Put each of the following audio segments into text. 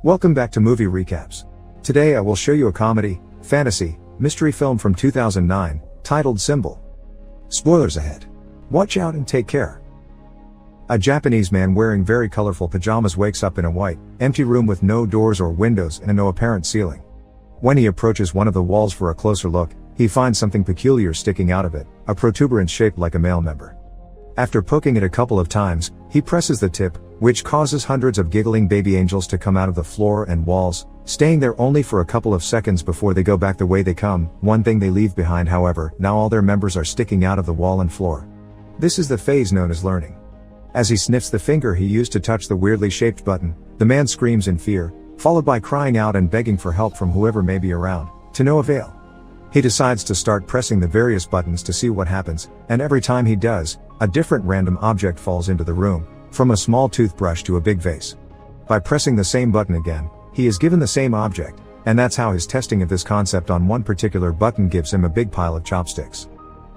Welcome back to Movie Recaps. Today I will show you a comedy, fantasy, mystery film from 2009, titled Symbol. Spoilers ahead. Watch out and take care. A Japanese man wearing very colorful pajamas wakes up in a white, empty room with no doors or windows and no apparent ceiling. When he approaches one of the walls for a closer look, he finds something peculiar sticking out of it, a protuberance shaped like a male member. After poking it a couple of times, he presses the tip, which causes hundreds of giggling baby angels to come out of the floor and walls, staying there only for a couple of seconds before they go back the way they come. One thing they leave behind, however, now all their members are sticking out of the wall and floor. This is the phase known as learning. As he sniffs the finger he used to touch the weirdly shaped button, the man screams in fear, followed by crying out and begging for help from whoever may be around, to no avail. He decides to start pressing the various buttons to see what happens, and every time he does, a different random object falls into the room, from a small toothbrush to a big vase. By pressing the same button again, he is given the same object, and that's how his testing of this concept on one particular button gives him a big pile of chopsticks.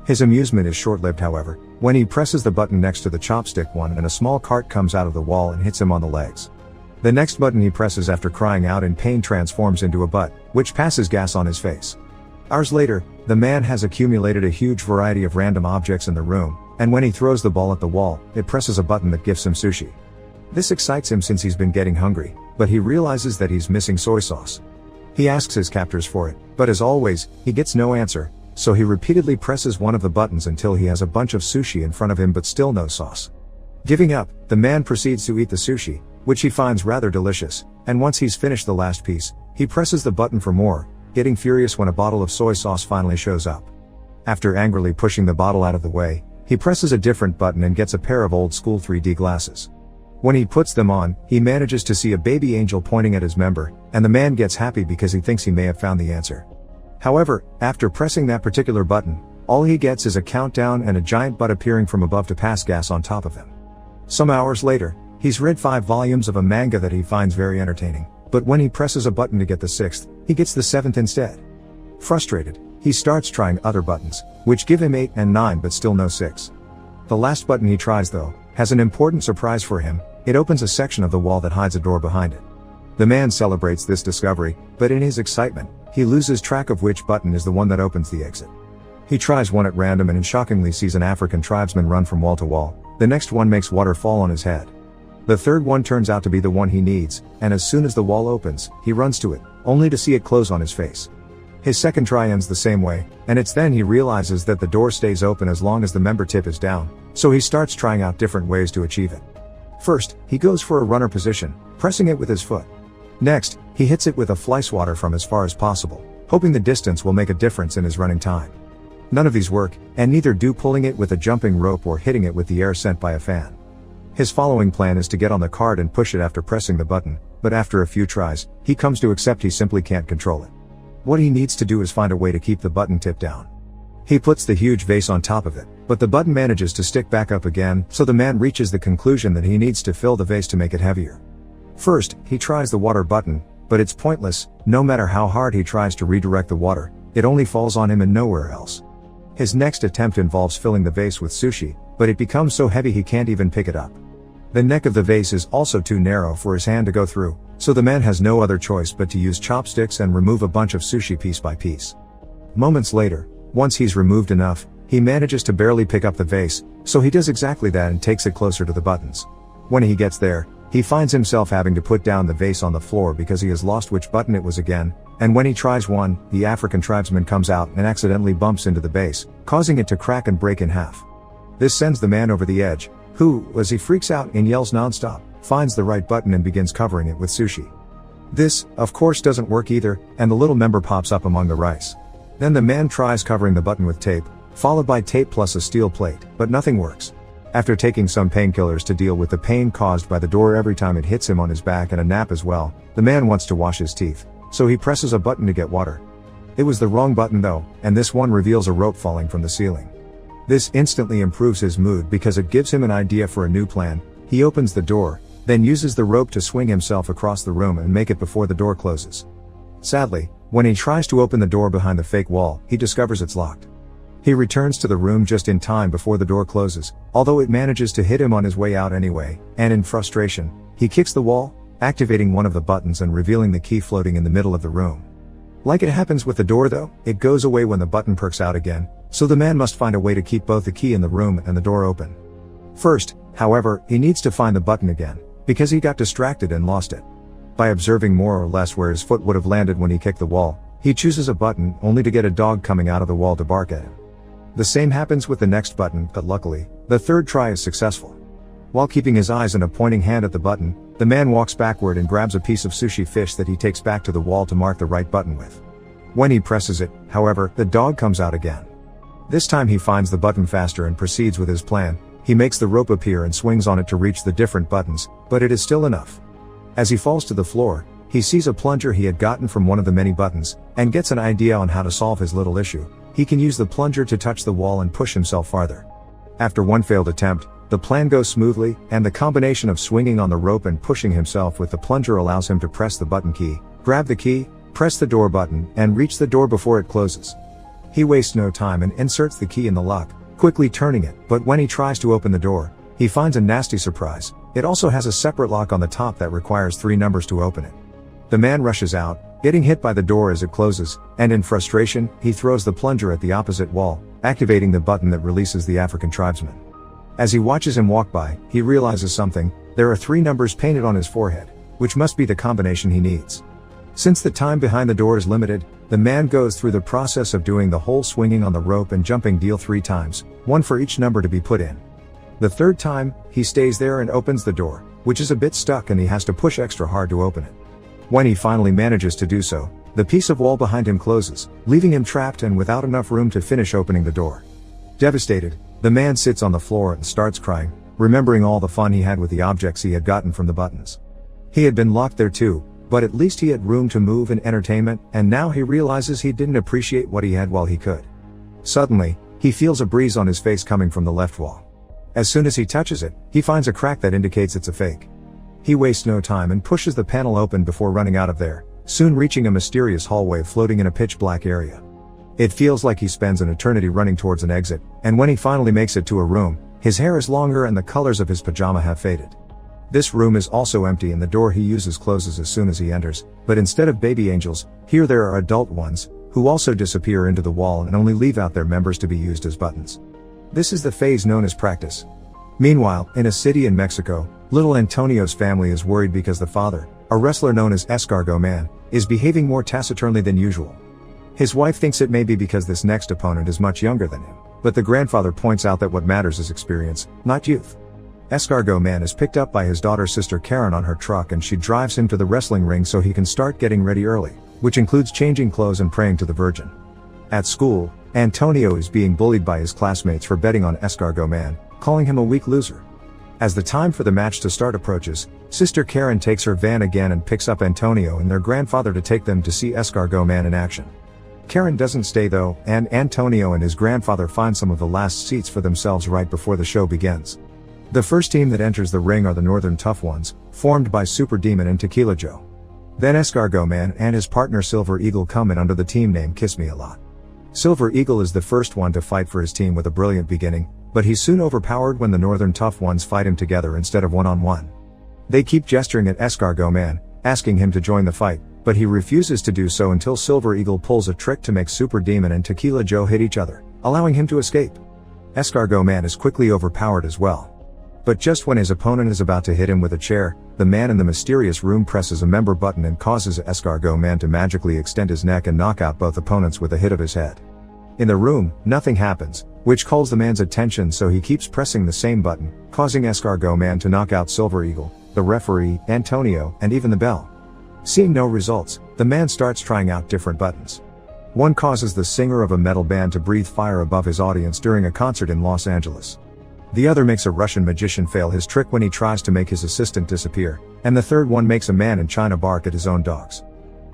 His amusement is short-lived, however, when he presses the button next to the chopstick one and a small cart comes out of the wall and hits him on the legs. The next button he presses after crying out in pain transforms into a butt, which passes gas on his face. Hours later, the man has accumulated a huge variety of random objects in the room, and when he throws the ball at the wall, it presses a button that gives him sushi. This excites him since he's been getting hungry, but he realizes that he's missing soy sauce. He asks his captors for it, but as always, he gets no answer, so he repeatedly presses one of the buttons until he has a bunch of sushi in front of him but still no sauce. Giving up, the man proceeds to eat the sushi, which he finds rather delicious, and once he's finished the last piece, he presses the button for more, getting furious when a bottle of soy sauce finally shows up. After angrily pushing the bottle out of the way, he presses a different button and gets a pair of old school 3D glasses. When he puts them on, he manages to see a baby angel pointing at his member, and the man gets happy because he thinks he may have found the answer. However, after pressing that particular button, all he gets is a countdown and a giant butt appearing from above to pass gas on top of him. Some hours later, he's read 5 volumes of a manga that he finds very entertaining, but when he presses a button to get the 6th, he gets the 7th instead. Frustrated, he starts trying other buttons, which give him 8 and 9 but still no 6. The last button he tries, though, has an important surprise for him. It opens a section of the wall that hides a door behind it. The man celebrates this discovery, but in his excitement, he loses track of which button is the one that opens the exit. He tries one at random and shockingly sees an African tribesman run from wall to wall. The next one makes water fall on his head. The third one turns out to be the one he needs, and as soon as the wall opens, he runs to it, only to see it close on his face. His second try ends the same way, and it's then he realizes that the door stays open as long as the member tip is down, so he starts trying out different ways to achieve it. First, he goes for a runner position, pressing it with his foot. Next, he hits it with a fly swatter from as far as possible, hoping the distance will make a difference in his running time. None of these work, and neither do pulling it with a jumping rope or hitting it with the air sent by a fan. His following plan is to get on the cart and push it after pressing the button, but after a few tries, he comes to accept he simply can't control it. What he needs to do is find a way to keep the button tip down. He puts the huge vase on top of it, but the button manages to stick back up again, so the man reaches the conclusion that he needs to fill the vase to make it heavier. First, he tries the water button, but it's pointless. No matter how hard he tries to redirect the water, it only falls on him and nowhere else. His next attempt involves filling the vase with sushi, but it becomes so heavy he can't even pick it up. The neck of the vase is also too narrow for his hand to go through, so the man has no other choice but to use chopsticks and remove a bunch of sushi piece by piece. Moments later, once he's removed enough, he manages to barely pick up the vase, so he does exactly that and takes it closer to the buttons. When he gets there, he finds himself having to put down the vase on the floor because he has lost which button it was again, and when he tries one, the African tribesman comes out and accidentally bumps into the base, causing it to crack and break in half. This sends the man over the edge, who, as he freaks out and yells nonstop, finds the right button and begins covering it with sushi. This, of course, doesn't work either, and the little member pops up among the rice. Then the man tries covering the button with tape, followed by tape plus a steel plate, but nothing works. After taking some painkillers to deal with the pain caused by the door every time it hits him on his back and a nap as well, the man wants to wash his teeth, so he presses a button to get water. It was the wrong button though, and this one reveals a rope falling from the ceiling. This instantly improves his mood because it gives him an idea for a new plan. He opens the door, then uses the rope to swing himself across the room and make it before the door closes. Sadly, when he tries to open the door behind the fake wall, he discovers it's locked. He returns to the room just in time before the door closes, although it manages to hit him on his way out anyway, and in frustration, he kicks the wall, activating one of the buttons and revealing the key floating in the middle of the room. Like it happens with the door though, it goes away when the button perks out again, so the man must find a way to keep both the key in the room and the door open. First, however, he needs to find the button again, because he got distracted and lost it. By observing more or less where his foot would have landed when he kicked the wall, he chooses a button only to get a dog coming out of the wall to bark at him. The same happens with the next button, but luckily, the third try is successful. While keeping his eyes and a pointing hand at the button, the man walks backward and grabs a piece of sushi fish that he takes back to the wall to mark the right button with. When he presses it, however, the dog comes out again. This time he finds the button faster and proceeds with his plan. He makes the rope appear and swings on it to reach the different buttons, but it is still enough. As he falls to the floor, he sees a plunger he had gotten from one of the many buttons, and gets an idea on how to solve his little issue. He can use the plunger to touch the wall and push himself farther. After one failed attempt, the plan goes smoothly, and the combination of swinging on the rope and pushing himself with the plunger allows him to press the button key, grab the key, press the door button, and reach the door before it closes. He wastes no time and inserts the key in the lock, quickly turning it, but when he tries to open the door, he finds a nasty surprise. It also has a separate lock on the top that requires 3 numbers to open it. The man rushes out, getting hit by the door as it closes, and in frustration, he throws the plunger at the opposite wall, activating the button that releases the African tribesman. As he watches him walk by, he realizes something. There are 3 numbers painted on his forehead, which must be the combination he needs. Since the time behind the door is limited, the man goes through the process of doing the whole swinging on the rope and jumping deal 3 times, 1 for each number to be put in. The 3rd time, he stays there and opens the door, which is a bit stuck and he has to push extra hard to open it. When he finally manages to do so, the piece of wall behind him closes, leaving him trapped and without enough room to finish opening the door. Devastated, the man sits on the floor and starts crying, remembering all the fun he had with the objects he had gotten from the buttons. He had been locked there too, but at least he had room to move and entertainment, and now he realizes he didn't appreciate what he had while he could. Suddenly, he feels a breeze on his face coming from the left wall. As soon as he touches it, he finds a crack that indicates it's a fake. He wastes no time and pushes the panel open before running out of there, soon reaching a mysterious hallway floating in a pitch black area. It feels like he spends an eternity running towards an exit, and when he finally makes it to a room, his hair is longer and the colors of his pajama have faded. This room is also empty and the door he uses closes as soon as he enters, but instead of baby angels, here there are adult ones, who also disappear into the wall and only leave out their members to be used as buttons. This is the phase known as practice. Meanwhile, in a city in Mexico, little Antonio's family is worried because the father, a wrestler known as Escargot Man, is behaving more taciturnly than usual. His wife thinks it may be because this next opponent is much younger than him, but the grandfather points out that what matters is experience, not youth. Escargot Man is picked up by his daughter's sister Karen on her truck and she drives him to the wrestling ring so he can start getting ready early, which includes changing clothes and praying to the Virgin. At school, Antonio is being bullied by his classmates for betting on Escargot Man, calling him a weak loser. As the time for the match to start approaches, Sister Karen takes her van again and picks up Antonio and their grandfather to take them to see Escargot Man in action. Karen doesn't stay though, and Antonio and his grandfather find some of the last seats for themselves right before the show begins. The first team that enters the ring are the Northern Tough Ones, formed by Super Demon and Tequila Joe. Then Escargot Man and his partner Silver Eagle come in under the team name Kiss Me A Lot. Silver Eagle is the first one to fight for his team with a brilliant beginning, but he's soon overpowered when the Northern Tough Ones fight him together instead of one-on-one. They keep gesturing at Escargot Man, asking him to join the fight, but he refuses to do so until Silver Eagle pulls a trick to make Super Demon and Tequila Joe hit each other, allowing him to escape. Escargot Man is quickly overpowered as well. But just when his opponent is about to hit him with a chair, the man in the mysterious room presses a member button and causes Escargot Man to magically extend his neck and knock out both opponents with a hit of his head. In the room, nothing happens, which calls the man's attention, so he keeps pressing the same button, causing Escargot Man to knock out Silver Eagle, the referee, Antonio, and even the bell. Seeing no results, the man starts trying out different buttons. One causes the singer of a metal band to breathe fire above his audience during a concert in Los Angeles. The other makes a Russian magician fail his trick when he tries to make his assistant disappear, and the third one makes a man in China bark at his own dogs.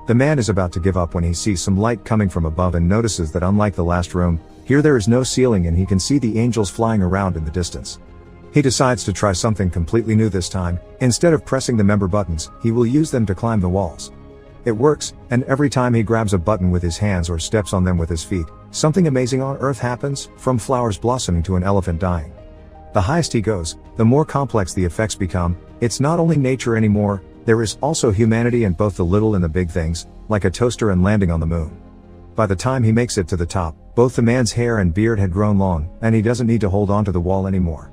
The man is about to give up when he sees some light coming from above and notices that unlike the last room, here there is no ceiling and he can see the angels flying around in the distance. He decides to try something completely new this time. Instead of pressing the member buttons, he will use them to climb the walls. It works, and every time he grabs a button with his hands or steps on them with his feet, something amazing on earth happens, from flowers blossoming to an elephant dying. The highest he goes, the more complex the effects become. It's not only nature anymore, There is also humanity in both the little and the big things, like a toaster and landing on the moon. By the time he makes it to the top, both the man's hair and beard had grown long, and he doesn't need to hold on to the wall anymore.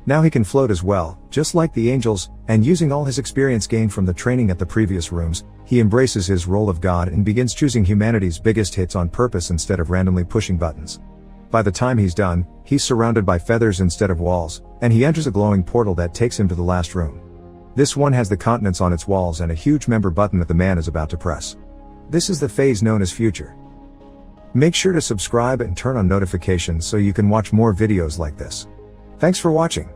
Now he can float as well, just like the angels, and using all his experience gained from the training at the previous rooms, he embraces his role of God and begins choosing humanity's biggest hits on purpose instead of randomly pushing buttons. By the time he's done, he's surrounded by feathers instead of walls, and he enters a glowing portal that takes him to the last room. This one has the continents on its walls and a huge member button that the man is about to press. This is the phase known as future. Make sure to subscribe and turn on notifications so you can watch more videos like this. Thanks for watching.